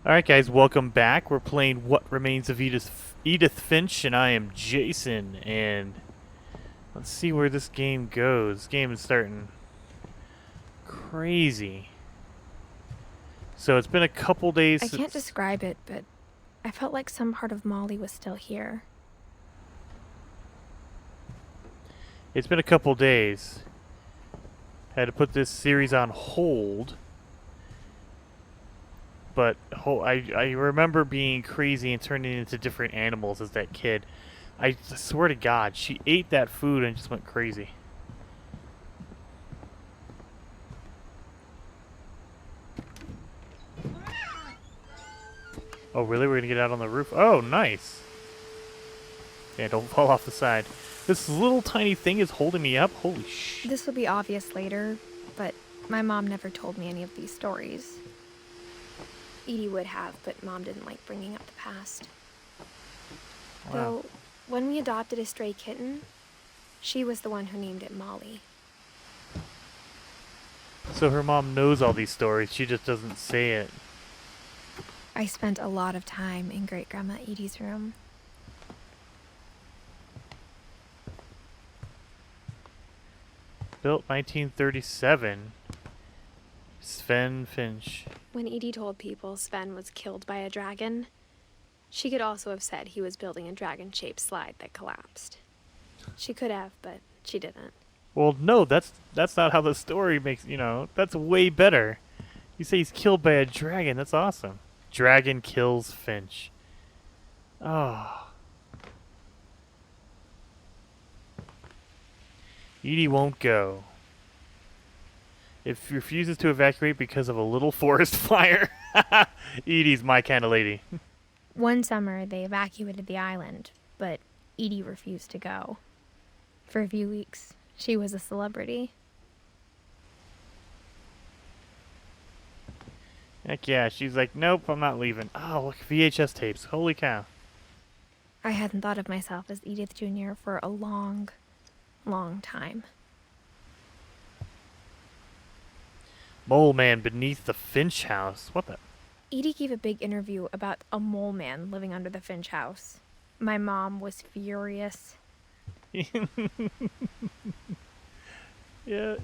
Alright guys, welcome back. We're playing What Remains of Edith Finch, and I am Jason, and let's see where this game goes. This game is starting crazy. So it's been a couple days I since... can't describe it, but I felt like some part of Molly was still here. It's been a couple days. Had to put this series on hold. But I remember being crazy and turning into different animals as that kid. I swear to God, she ate that food and just went crazy. Oh, really? We're gonna get out on the roof? Oh, nice. Yeah, don't fall off the side. This little tiny thing is holding me up? Holy sh... This will be obvious later, but my mom never told me any of these stories. Edie would have, but Mom didn't like bringing up the past. Wow. Though, when we adopted a stray kitten, she was the one who named it Molly. So her mom knows all these stories, she just doesn't say it. I spent a lot of time in Great-Grandma Edie's room. Built 1937. Sven Finch. When Edie told people Sven was killed by a dragon, she could also have said he was building a dragon-shaped slide that collapsed. She could have, but she didn't. Well, no, that's not how the story makes, that's way better. You say he's killed by a dragon, that's awesome. Dragon kills Finch. Oh. Edie won't go. It refuses to evacuate because of a little forest fire. Edie's my kind of lady. One summer, they evacuated the island, but Edie refused to go. For a few weeks, she was a celebrity. Heck yeah, she's like, nope, I'm not leaving. Oh, look, VHS tapes. Holy cow. I hadn't thought of myself as Edith Jr. for a long, long time. Mole man beneath the Finch house. What the? Edie gave a big interview about a mole man living under the Finch house. My mom was furious. Yeah,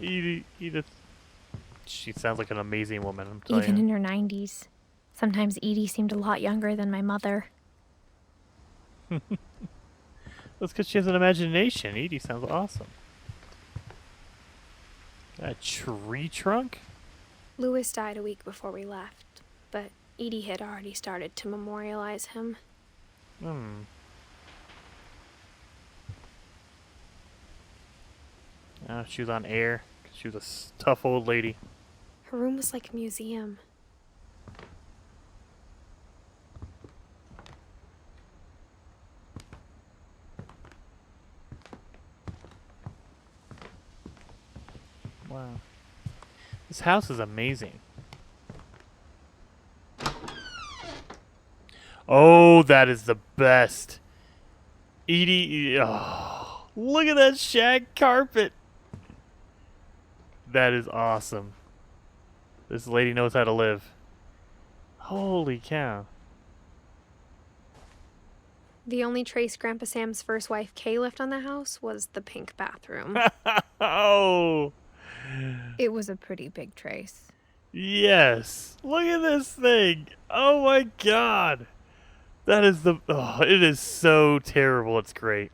Edith. She sounds like an amazing woman, I'm telling Even you. in her 90s. Sometimes Edie seemed a lot younger than my mother. That's because she has an imagination. Edie sounds awesome. A tree trunk? Louis died a week before we left, but Edie had already started to memorialize him. She was on air. She was a tough old lady. Her room was like a museum. Wow. This house is amazing. Oh, that is the best. Edie, oh, look at that shag carpet. That is awesome. This lady knows how to live. Holy cow. The only trace Grandpa Sam's first wife, Kay, left on the house was the pink bathroom. Oh. It was a pretty big trace. Yes. Look at this thing. Oh my God. That is the... Oh, it is so terrible. It's great.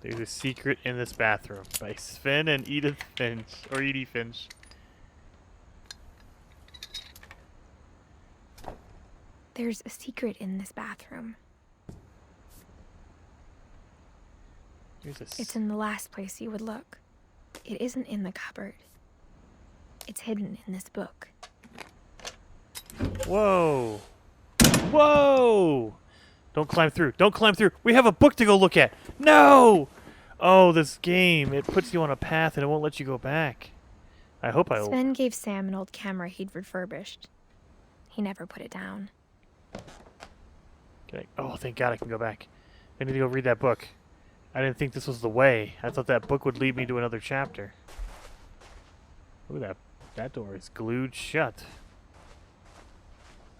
There's a secret in this bathroom by Sven and Edith Finch. Or Edie Finch. There's a secret in this bathroom. It's in the last place you would look. It isn't in the cupboard. It's hidden in this book. Whoa. Whoa! Don't climb through. Don't climb through. We have a book to go look at. No! Oh, this game. It puts you on a path and it won't let you go back. I hope I will. Sven gave Sam an old camera he'd refurbished. He never put it down. Okay. Oh, thank God I can go back. I need to go read that book. I didn't think this was the way. I thought that book would lead me to another chapter. Ooh, that door is glued shut.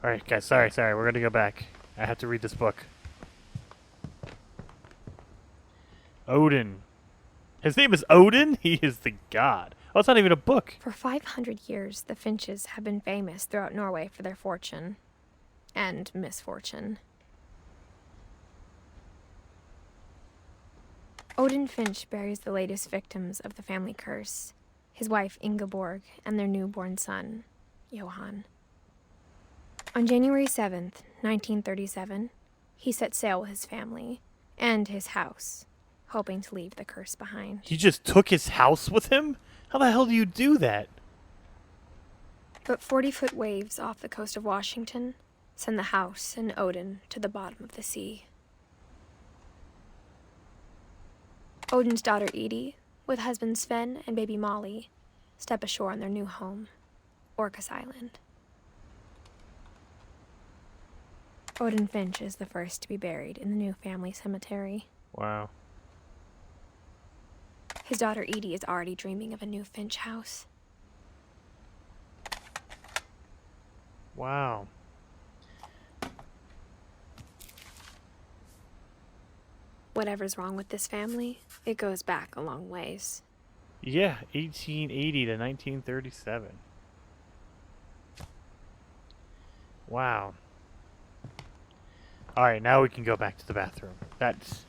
Alright, guys, sorry. We're gonna go back. I have to read this book. Odin. His name is Odin? He is the god. Oh, it's not even a book. For 500 years, the Finches have been famous throughout Norway for their fortune and misfortune. Odin Finch buries the latest victims of the family curse, his wife Ingeborg and their newborn son, Johann. On January 7th, 1937, he set sail with his family and his house, hoping to leave the curse behind. He just took his house with him? How the hell do you do that? But 40-foot waves off the coast of Washington send the house and Odin to the bottom of the sea. Odin's daughter Edie, with husband Sven and baby Molly, step ashore on their new home, Orcas Island. Odin Finch is the first to be buried in the new family cemetery. Wow. His daughter Edie is already dreaming of a new Finch house. Wow. Whatever's wrong with this family, it goes back a long ways. Yeah, 1880 to 1937. Wow. Alright, now we can go back to the bathroom. That's...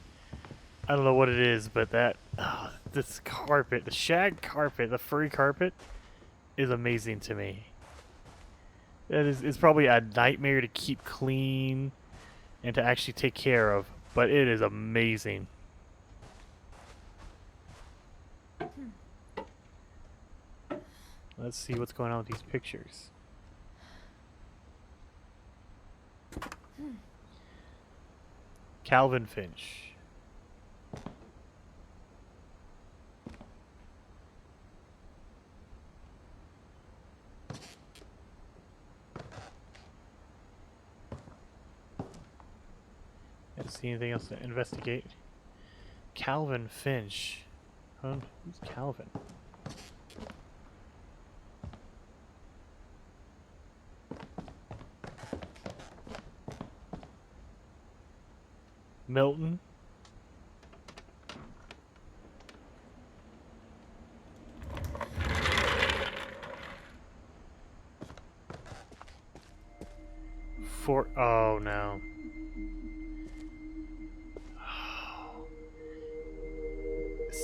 I don't know what it is, but that... this carpet, the shag carpet, the furry carpet, is amazing to me. It's probably a nightmare to keep clean and to actually take care of, but it is amazing. Let's see what's going on with these pictures. Calvin Finch. Didn't see anything else to investigate. Calvin Finch. Huh? Who's Calvin? Milton. Oh no.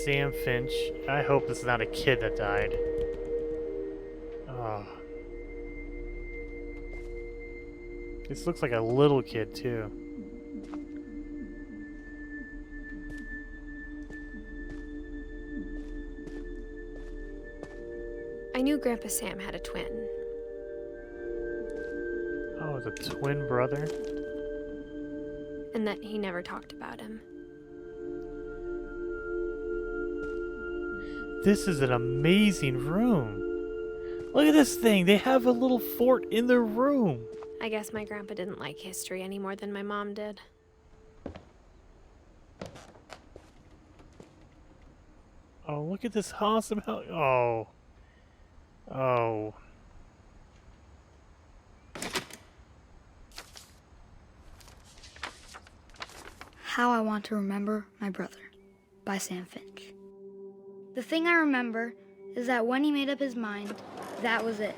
Sam Finch. I hope this is not a kid that died. Oh. This looks like a little kid too. I knew Grandpa Sam had a twin. Oh, it's a twin brother? And that he never talked about him. This is an amazing room. Look at this thing. They have a little fort in their room. I guess my grandpa didn't like history any more than my mom did. Oh, look at this awesome house. Oh. Oh. How I Want to Remember My Brother by Sam Finch. The thing I remember is that when he made up his mind, that was it.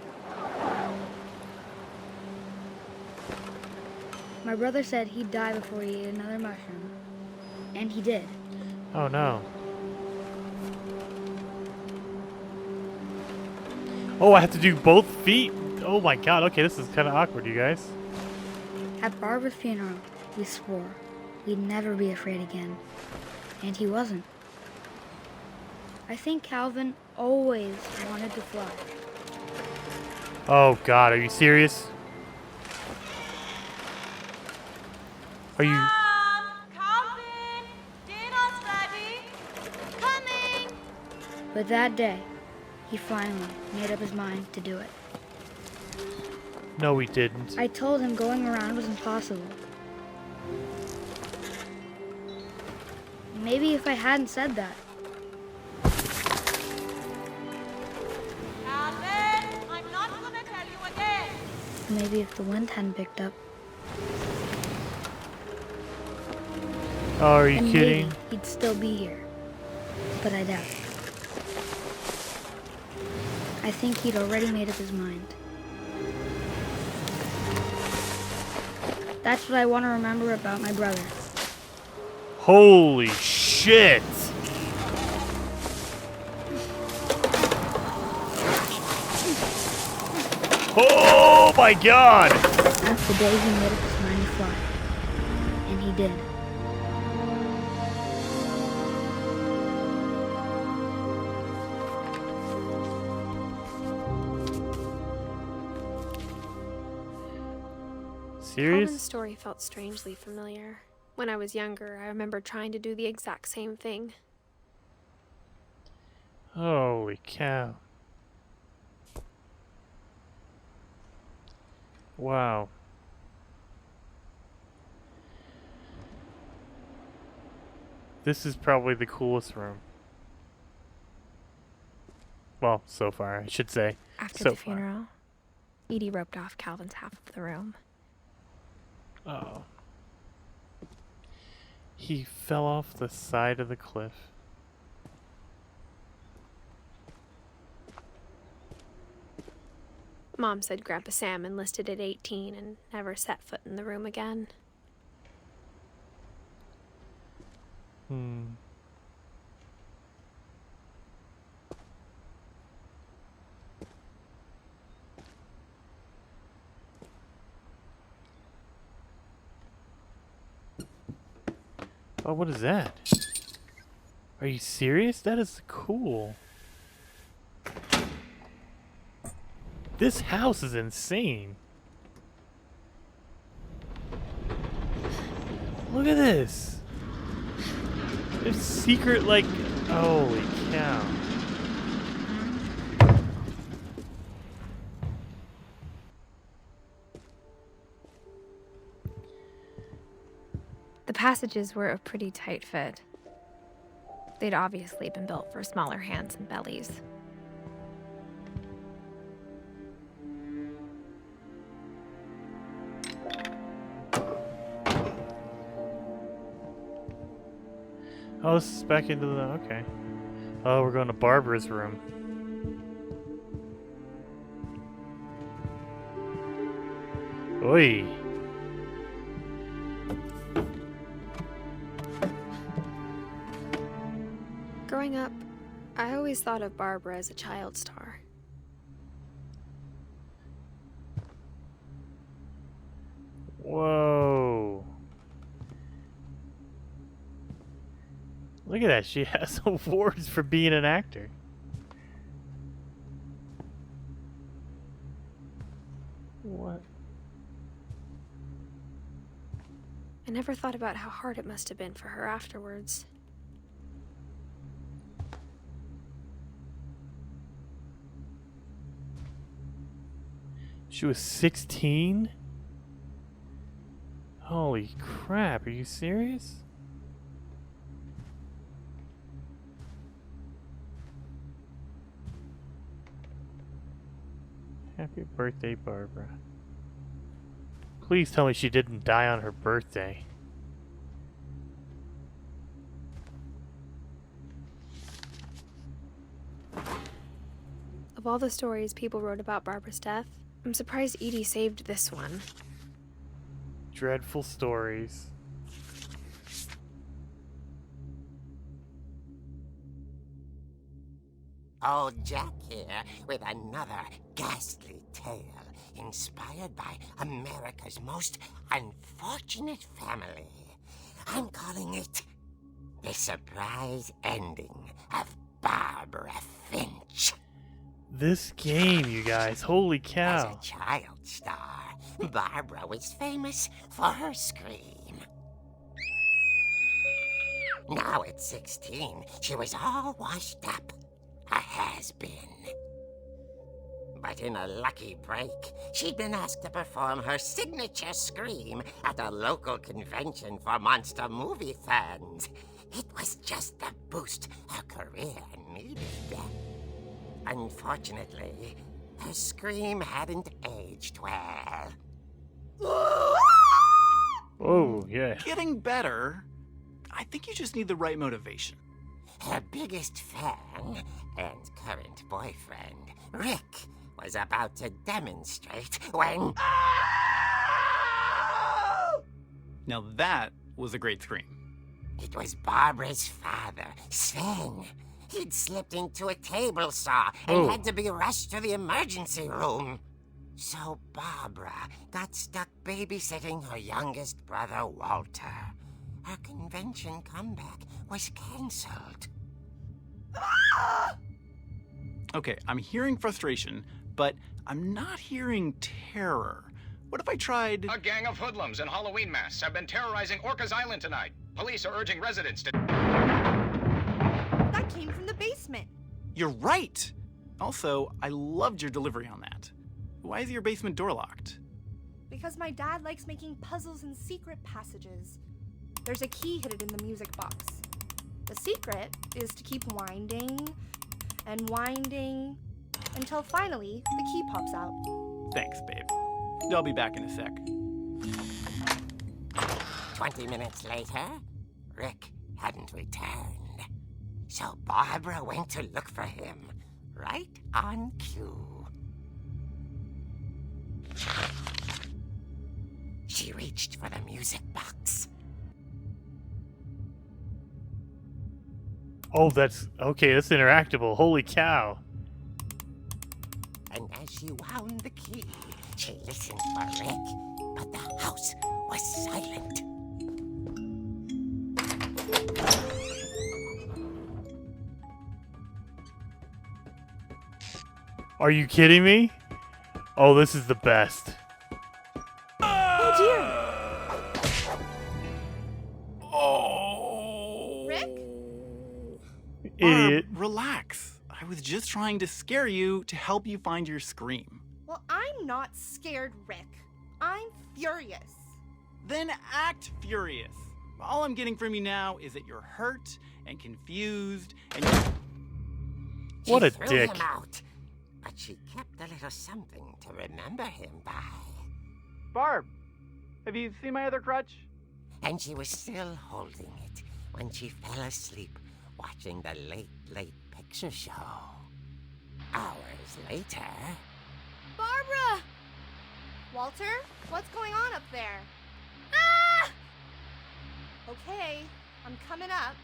My brother said he'd die before he ate another mushroom. And he did. Oh no. Oh, I have to do both feet? Oh my god, okay, this is kind of awkward, you guys. At Barbara's funeral, we swore we'd never be afraid again. And he wasn't. I think Calvin always wanted to fly. Oh god, are you serious? Are you... Calvin, dinner's ready. Coming. But that day, he finally made up his mind to do it. No, we didn't. I told him going around was impossible. Maybe if I hadn't said that. Calvin, I'm not gonna tell you again. Maybe if the wind hadn't picked up. Oh, are you And kidding? maybe he'd still be here. But I doubt it. I think he'd already made up his mind. That's what I want to remember about my brother. Holy shit! Oh my god! That's the day he made up his mind to fly. And he did. Calvin's Serious? story felt strangely familiar. When I was younger, I remember trying to do the exact same thing. Holy cow. Wow. This is probably the coolest room. Well, so far, I should say. After So the far. funeral, Edie roped off Calvin's half of the room. Oh. He fell off the side of the cliff. Mom said Grandpa Sam enlisted at 18 and never set foot in the room again. Hmm. Oh, what is that? Are you serious? That is cool. This house is insane. Look at this. There's secret, like, holy cow. The passages were a pretty tight fit. They'd obviously been built for smaller hands and bellies. Oh, this is back into the... okay. Oh, we're going to Barbara's room. Oi. Growing up, I always thought of Barbara as a child star. Whoa. Look at that. She has awards for being an actor. What? I never thought about how hard it must have been for her afterwards. She was 16? Holy crap, are you serious? Happy birthday, Barbara. Please tell me she didn't die on her birthday. Of all the stories people wrote about Barbara's death, I'm surprised Edie saved this one. Dreadful stories. Old Jack here with another ghastly tale inspired by America's most unfortunate family. I'm calling it The Surprise Ending of Barbara Finch. This game, you guys. Holy As cow. a child star, Barbara was famous for her scream. Now at 16, she was all washed up. A has-been. But in a lucky break, she'd been asked to perform her signature scream at a local convention for monster movie fans. It was just the boost her career needed. Unfortunately, her scream hadn't aged well. Oh, yeah. Getting better. I think you just need the right motivation. Her biggest fan and current boyfriend, Rick, was about to demonstrate when... Now that was a great scream. It was Barbara's father, Sven. He'd slipped into a table saw and had to be rushed to the emergency room. So Barbara got stuck babysitting her youngest brother, Walter. Her convention comeback was cancelled. Okay, I'm hearing frustration, but I'm not hearing terror. What if I tried... A gang of hoodlums in Halloween masks have been terrorizing Orcas Island tonight. Police are urging residents to... That came from the basement. You're right! Also, I loved your delivery on that. Why is your basement door locked? Because my dad likes making puzzles and secret passages. There's a key hidden in the music box. The secret is to keep winding and winding until finally the key pops out. Thanks, babe. I'll be back in a sec. 20 minutes later, Rick hadn't returned. So Barbara went to look for him, right on cue. She reached for the music box. Oh, that's... Okay, that's interactable. Holy cow. And as she wound the key, she listened for Rick, but the house was silent. Are you kidding me? Oh, this is the best. Oh dear! Oh! Rick? Idiot. Relax. I was just trying to scare you to help you find your scream. Well, I'm not scared, Rick. I'm furious. Then act furious. All I'm getting from you now is that you're hurt and confused and What She a threw dick. him out, but she kept a little something to remember him by. Barb, have you seen my other crutch? And she was still holding it when she fell asleep watching the late picture show. Hours later... Barbara! Walter, what's going on up there? Ah! Okay, I'm coming up,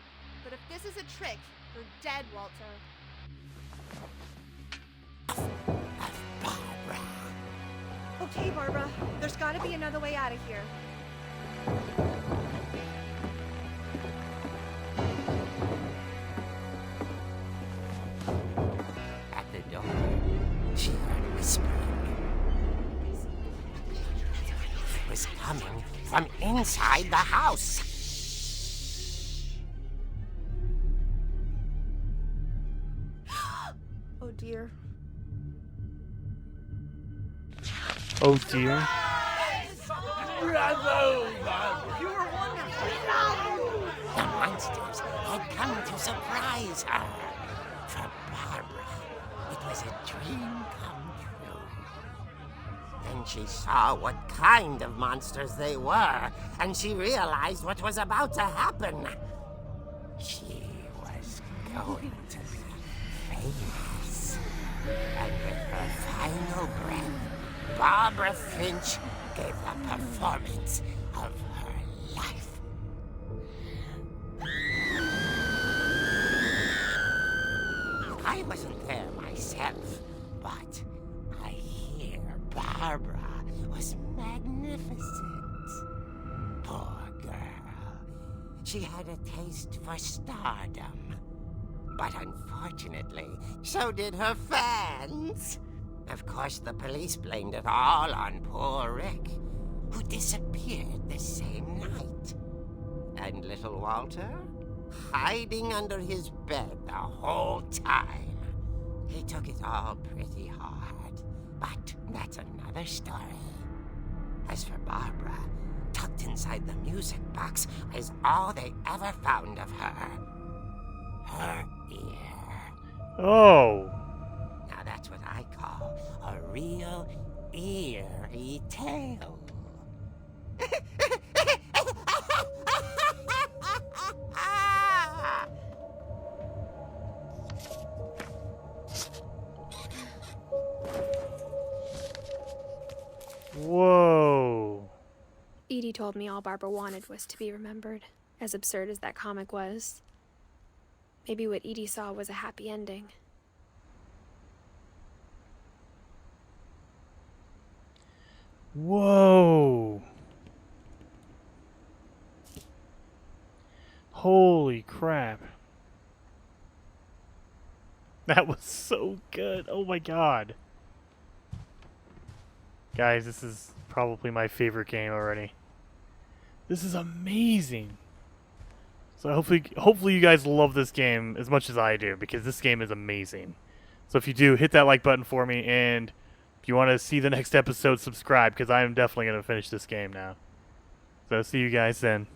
but if this is a trick, you're dead, Walter. Barbara. Okay, Barbara, there's gotta be another way out of here. At the door, she heard whispering. It was coming from inside the house. Oh dear. Oh dear. The monsters had come to surprise her. For Barbara, it was a dream come true. Then she saw what kind of monsters they were, and she realized what was about to happen. She was going to be famous. And with her final breath, Barbara Finch gave the performance of her life. I wasn't there myself, but I hear Barbara was magnificent. Poor girl. She had a taste for stardom. But unfortunately, so did her fans. Of course, the police blamed it all on poor Rick, who disappeared the same night. And little Walter? Hiding under his bed the whole time. He took it all pretty hard, but that's another story. As for Barbara, tucked inside the music box is all they ever found of her. Her ear. Oh. Now that's what I call a real eerie tale. Whoa. Edie told me all Barbara wanted was to be remembered, as absurd as that comic was. Maybe what Edie saw was a happy ending. Whoa. Holy crap. That was so good. Oh my god. Guys, this is probably my favorite game already. This is amazing. So hopefully you guys love this game as much as I do, because this game is amazing. So if you do, hit that like button for me, and if you want to see the next episode, subscribe, because I am definitely going to finish this game now. So see you guys then.